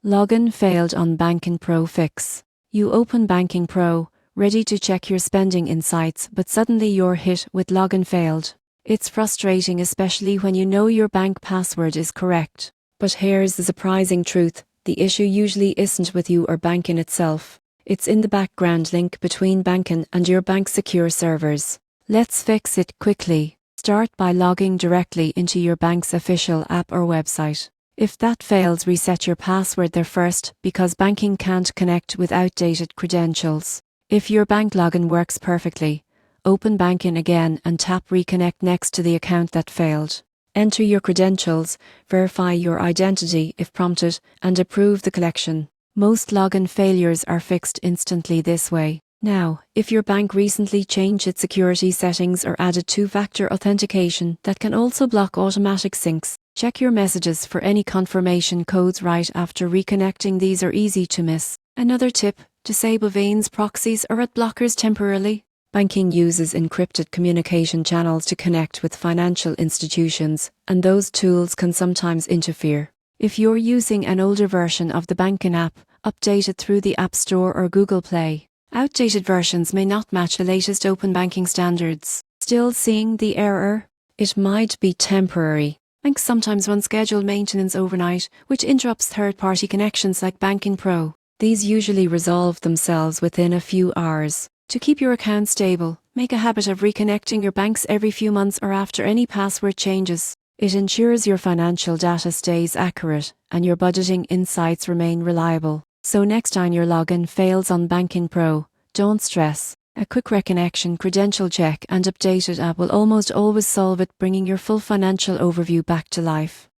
Login failed on Bankin Pro Fix. You open Banking Pro, ready to check your spending insights, but suddenly you're hit with login failed. It's frustrating, especially when you know your bank password is correct. But here's the surprising truth: the issue usually isn't with you or Bankin itself. It's in the background link between Bankin and your bank's secure servers. Let's fix it quickly. Start by logging directly into your bank's official app or website. If that fails, reset your password there first, because Bankin can't connect with outdated credentials. If your bank login works perfectly, open Bankin again and tap Reconnect next to the account that failed. Enter your credentials, verify your identity if prompted, and approve the collection. Most login failures are fixed instantly this way. Now, if your bank recently changed its security settings or added two-factor authentication that can also block automatic syncs, check your messages for any confirmation codes right after reconnecting. These are easy to miss. Another tip: disable VANs, proxies, or ad blockers temporarily. Banking uses encrypted communication channels to connect with financial institutions, and those tools can sometimes interfere. If you're using an older version of the Bankin app, update it through the App Store or Google Play. Outdated versions may not match the latest open banking standards. Still seeing the error? It might be temporary. Banks sometimes run scheduled maintenance overnight, which interrupts third-party connections like Bankin Pro. These usually resolve themselves within a few hours. To keep your account stable, make a habit of reconnecting your banks every few months or after any password changes. It ensures your financial data stays accurate and your budgeting insights remain reliable. So next time your login fails on Bankin Pro, don't stress. A quick reconnection, credential check, and updated app will almost always solve it, bringing your full financial overview back to life.